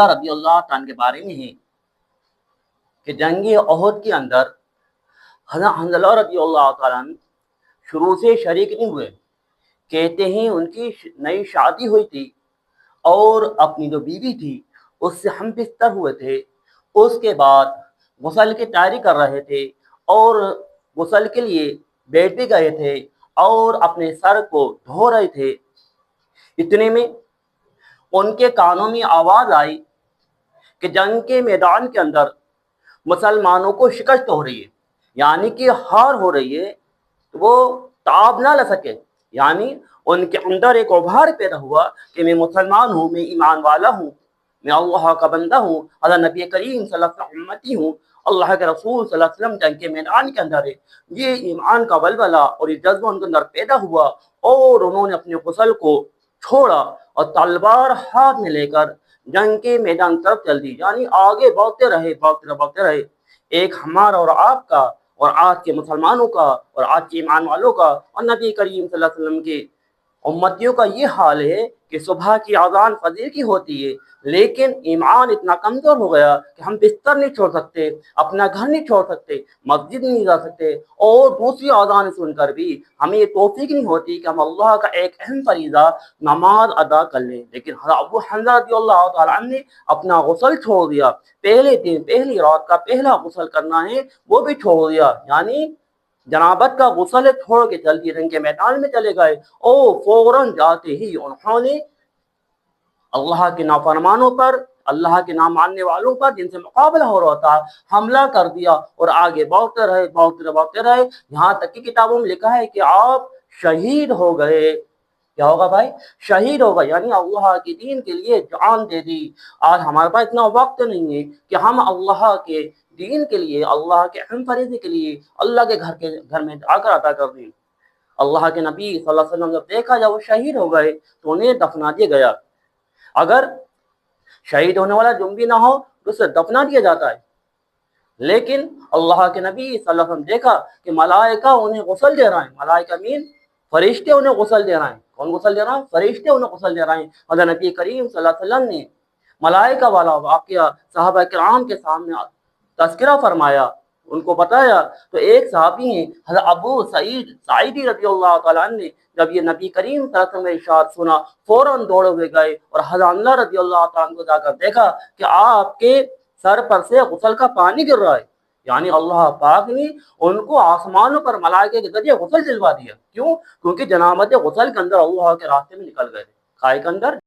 رضی اللہ عنہ کے بارے میں ہے کہ جنگ احد کے اندر حضرت حنظلہ رضی اللہ تعالیٰ عنہ شروع سے شریک نہیں ہوئے. کہتے ہیں ان کی نئی شادی ہوئی تھی اور اپنی جو بیوی تھی اس سے ہم بستر ہوئے تھے. اس کے بعد غسل کی تیاری کر رہے تھے اور غسل کے لیے بیٹھ بھی گئے تھے اور اپنے سر کو دھو رہے تھے. اتنے میں ان کے کانوں میں آواز آئی کہ جنگ کے میدان کے اندر مسلمانوں کو شکست ہو رہی ہے، یعنی کہ ہار ہو رہی ہے. وہ تاب نہ لے سکے، یعنی ان کے اندر ایک ابھار پیدا ہوا کہ میں مسلمان ہوں، میں ایمان والا ہوں، میں اللہ کا بندہ ہوں، حضرت نبی کریم صلی اللہ علیہ وسلم امتی ہوں، اللہ کے رسول صلی اللہ علیہ وسلم جنگ کے میدان کے اندر ہے. یہ ایمان کا ولولہ اور یہ جذبہ ان کے اندر پیدا ہوا اور انہوں نے اپنے غسل کو چھوڑا اور تلوار ہاتھ میں لے کر جنگ کے میدان طرف چل دی، یعنی آگے بڑھتے رہے. ایک ہمارا اور آپ کا اور آج کے مسلمانوں کا اور آج کے ایمان والوں کا اور نبی کریم صلی اللہ علیہ وسلم کے امتیوں کا یہ حال ہے کہ صبح کی اذان فجر کی ہوتی ہے لیکن ایمان اتنا کمزور ہو گیا کہ ہم بستر نہیں چھوڑ سکتے، اپنا گھر نہیں چھوڑ سکتے، مسجد نہیں جا سکتے، اور دوسری اذان سن کر بھی ہمیں یہ توفیق نہیں ہوتی کہ ہم اللہ کا ایک اہم فریضہ نماز ادا کر لیں. لیکن حضرت ابو حنظلہ رضی اللہ تعالیٰ عنہ نے اپنا غسل چھوڑ دیا. پہلے دن پہلی رات کا پہلا غسل کرنا ہے وہ بھی چھوڑ دیا، یعنی جنابت کا غسل چھوڑ کے چل دیے، جنگ کے میدان میں چلے گئے اور فوراً جاتے ہی انہوں نے اللہ کے نافرمانوں پر، اللہ کے نام ماننے والوں پر جن سے مقابلہ ہو رہا تھا حملہ کر دیا اور آگے بڑھتے رہے یہاں تک کہ کتابوں میں لکھا ہے کہ آپ شہید ہو گئے. کیا ہوگا بھائی؟ شہید ہوگا، یعنی اللہ کے دین کے لیے جان دے دی. آج ہمارے پاس اتنا وقت نہیں ہے کہ ہم اللہ کے دین کے لیے، اللہ کے اہم فریضے کے لیے اللہ کے گھر میں جا کر ادا کر دیں. اللہ کے نبی صلی اللہ علیہ وسلم جب دیکھا جب وہ شہید ہو گئے تو انہیں دفنا دیا گیا. اگر شہید ہونے والا جرم بھی نہ ہو تو اسے دفنا دیا جاتا ہے، لیکن اللہ کے نبی صلی اللہ علیہ وسلم دیکھا کہ ملائکہ انہیں غسل دے رہے ہیں. ملائکہ مین فرشتے انہیں غسل دے رہے ہیں. کون غسل دے رہا ہے؟ فرشتے انہیں غسل دے رہے ہیں. حضرت نبی کریم صلی اللہ علیہ وسلم نے ملائکہ والا واقعہ صحابہ کرام کے سامنے تذکرہ فرمایا، ان کو بتایا. تو ایک صحابی ہیں حضرت ابو سعید ساعدی رضی اللہ تعالیٰ عنہ نے جب یہ نبی کریم صلی اللہ علیہ وسلم نے ارشاد سنا فوراً دوڑے ہوئے گئے اور حضرت حنظلہ رضی اللہ تعالیٰ عنہ کو جا کر دیکھا کہ آپ کے سر پر سے غسل کا پانی گر رہا ہے، یعنی اللہ پاک نے ان کو آسمانوں پر ملائکہ کے ذریعے غسل دلوا دیا. کیوں؟ کیونکہ جنابت غسل کے اندر اللہ کے راستے میں نکل گئے. کائے کے اندر